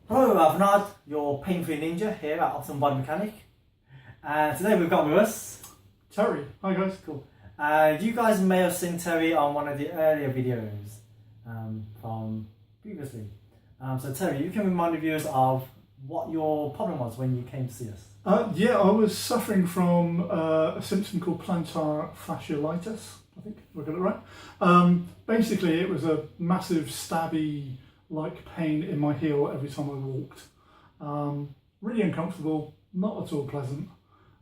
Hello, I'm Bernard, your pain-free ninja here at Optimum Body Mechanic. And today we've got with us Terry. Hi guys. Cool. You guys may have seen Terry on one of the earlier videos from previously. So Terry, you can remind the viewers of what your problem was when you came to see us. Yeah, I was suffering from a symptom called plantar fasciitis. I think I got it right. Basically, it was a massive stabby like pain in my heel every time I walked. Really uncomfortable, not at all pleasant,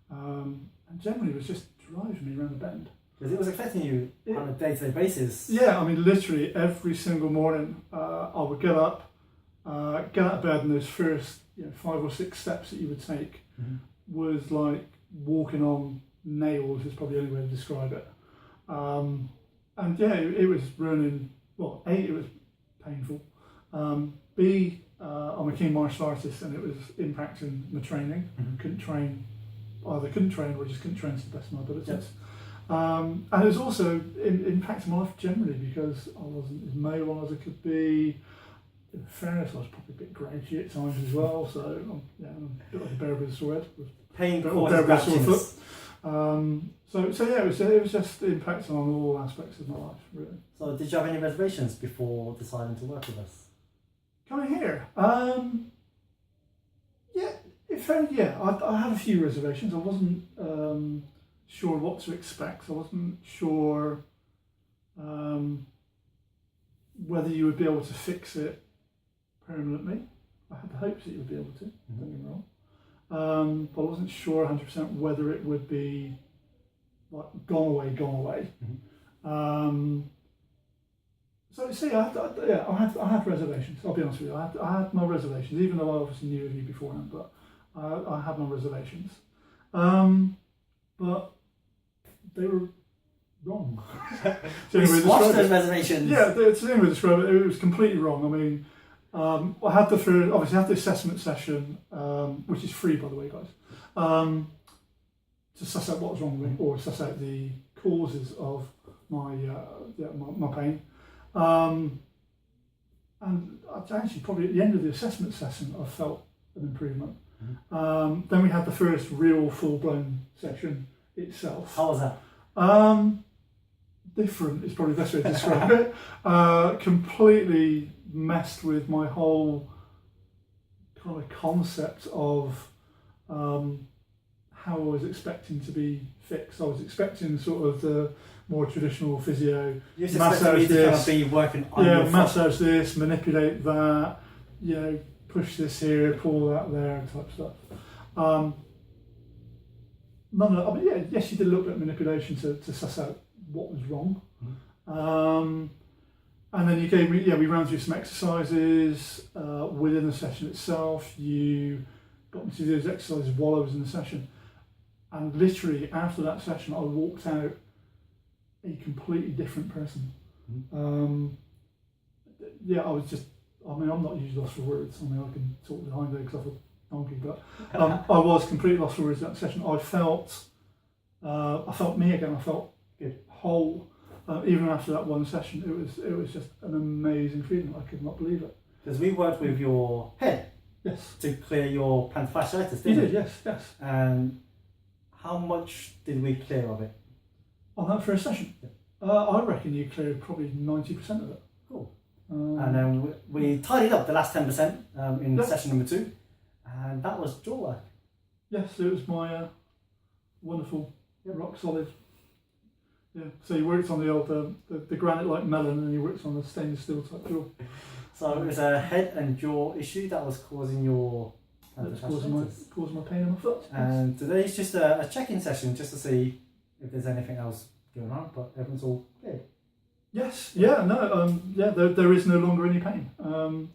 and generally was just driving me around the bend. Because it was affecting you on a day-to-day basis. Yeah, I mean literally every single morning I would get up, get out of bed, and those first 5 or 6 steps that you would take was like walking on nails is probably the only way to describe it. And yeah, it was ruining, well, A, it was painful. B, I'm a keen martial artist and it was impacting my training. Couldn't train or just couldn't train to the best of my abilities. And it was also impacting my life generally because I wasn't as mobile as I could be. In fairness, I was probably a bit grouchy at times as well, so I'm a bit like a bear with a sore head. Pain causes grouchiness. So yeah, it was just impacting on all aspects of my life, really. So did you have any reservations before deciding to work with us? Coming here, I had a few reservations. I wasn't sure what to expect. I wasn't sure whether you would be able to fix it permanently. I had the hopes that you would be able to, don't get me wrong. But I wasn't sure 100% whether it would be like gone away. So I had reservations. I'll be honest with you. I had my reservations, even though I obviously knew of you beforehand. But I had my reservations. But they were wrong. We squashed those reservations. Yeah, to the way to describe it, it was completely wrong. I mean, I had the assessment session, which is free, by the way, guys, to suss out what was wrong with me, or suss out the causes of my pain. And actually, probably at the end of the assessment session, I felt an improvement. Then we had the first real full-blown session itself. How was that? Different is probably the best way to describe it. Completely messed with my whole kind of concept of how I was expecting to be fixed. I was expecting sort of the more traditional physio, massage this, be working on your massage this, manipulate that, push this here, pull that there, type stuff. Yes, you did a little bit of manipulation to suss out what was wrong. And then you gave me, we ran through some exercises within the session itself. You got me to do those exercises while I was in the session. And literally after that session, I walked out a completely different person. I'm not usually lost for words. I mean, I can talk behind it because I'm a donkey, but I was completely lost for words in that session. I felt me again. I felt whole. Even after that one session, it was just an amazing feeling. I could not believe it. Because we worked with your head, yes, to clear your plantar fasciitis, didn't we? You did, yes. And how much did we clear of it? On that first session, I reckon you cleared probably 90% of it. Cool. And then we tidied up the last 10% in session number 2, and that was jaw work. Yes, it was my wonderful, rock solid. Yeah, so you worked on the old the granite like melon, and you worked on the stainless steel type jaw. So it was a head and jaw issue that was causing your causing my pain in my foot. And today's just a check-in session just to see if there's anything else going on, but everyone's all clear. Yes, there is no longer any pain. And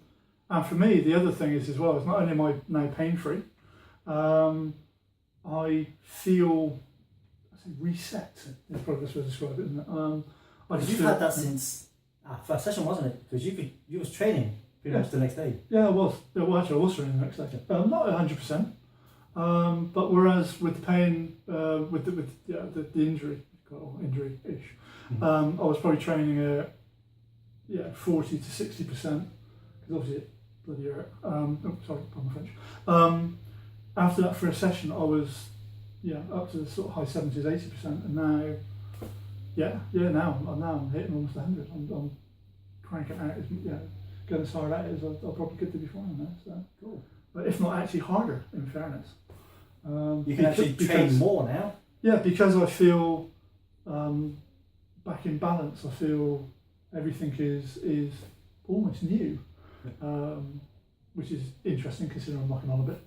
for me, the other thing is as well, it's not only am I now pain-free, I feel reset is probably the best way to describe it, isn't it? You've had that since our first session, wasn't it? Because you was training pretty much the next day. Yeah, I was. Well, actually, I was training the next day. Not 100%. But whereas with the pain, with the injury, injury-ish, I was probably training at 40 to 60%, because obviously it bloody hurt. Sorry, pardon my French. After that first session, I was up to the sort of high 70s, 80%, and now, now I'm hitting almost 100. I'm cranking out, going as hard at it as I probably could do before now. So Cool. but if not actually harder, in fairness. You can actually train more now. Yeah, because I feel back in balance. I feel everything is almost new, which is interesting considering I'm knocking on a bit.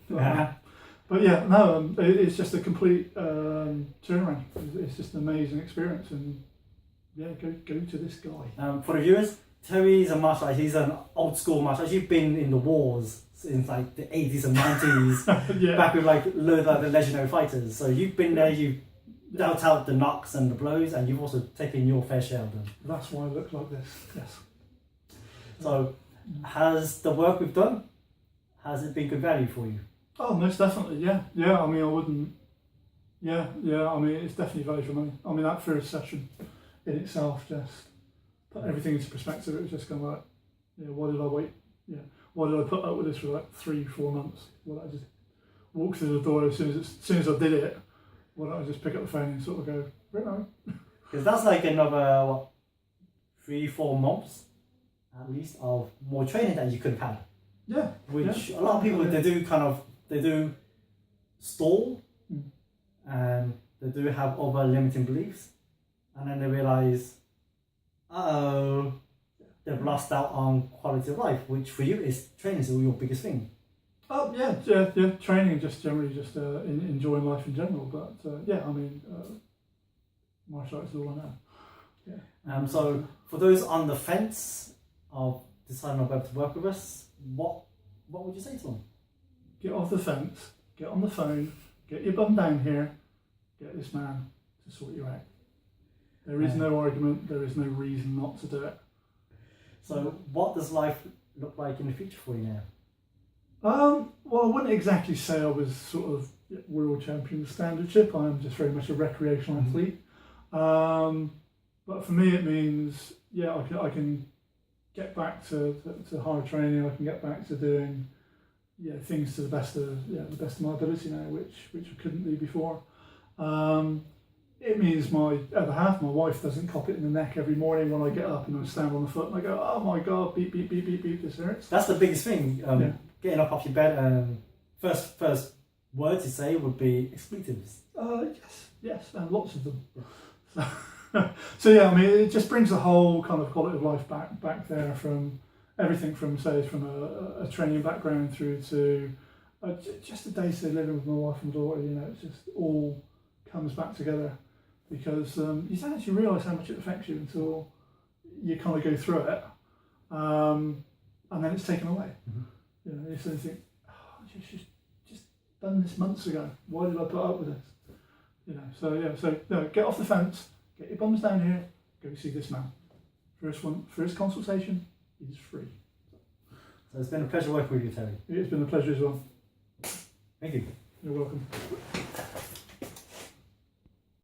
But yeah, no, it's just a complete turnaround. It's just an amazing experience, and go to this guy. For the viewers, Terry's a martial artist. He's an old school martial artist. You've been in the wars since like the 80s and 90s, back with like the legendary fighters. So you've been there. You've dealt out the knocks and the blows, and you've also taken your fair share of them. That's why I look like this. Yes. So, has the work we've done, has it been good value for you? Oh, most definitely. Yeah. I mean, I wouldn't. Yeah. I mean, it's definitely value for money. I mean, that first session in itself just put everything into perspective. It was just kind of like, why did I wait? Why did I put up with this for like 3-4 months? Why did I just walk through the door as soon as I did it? Why don't I just pick up the phone and sort of go, right now? Because that's like another 3-4 months at least of more training that you could have had. Yeah. Which a lot of people they do stall, and they do have other limiting beliefs, and then they realise, they've lost out on quality of life, which for you is training is your biggest thing. Oh yeah. Training and just generally just enjoying life in general. But I mean, martial arts is all I know. Yeah. So for those on the fence of deciding on whether to work with us, what would you say to them? Get off the fence. Get on the phone. Get your bum down here. Get this man to sort you out. There is no argument. There is no reason not to do it. So what does life look like in the future for you now? Well, I wouldn't exactly say I was sort of world champion standard chip. I am just very much a recreational athlete. But for me, it means I can get back to hard training. I can get back to doing things to the best of my ability now, which I couldn't do before. It means my other half, my wife, doesn't cop it in the neck every morning when I get up and I stand on the foot and I go, oh my god, beep beep beep beep beep, this hurts. That's the biggest thing. Getting up off your bed and first word to say would be expletives. Yes, and lots of them. So I mean, it just brings the whole kind of quality of life back there, from everything from a training background through to just a day-to-day living with my wife and daughter. It's just all comes back together, because you don't actually realise how much it affects you until you kind of go through it, and then it's taken away. You sort of think, I just done this months ago. Why did I put up with this? So get off the fence, get your bums down here, go see this man. First consultation is free. So it's been a pleasure working with you, Terry. It's been a pleasure as well. Thank you. You're welcome.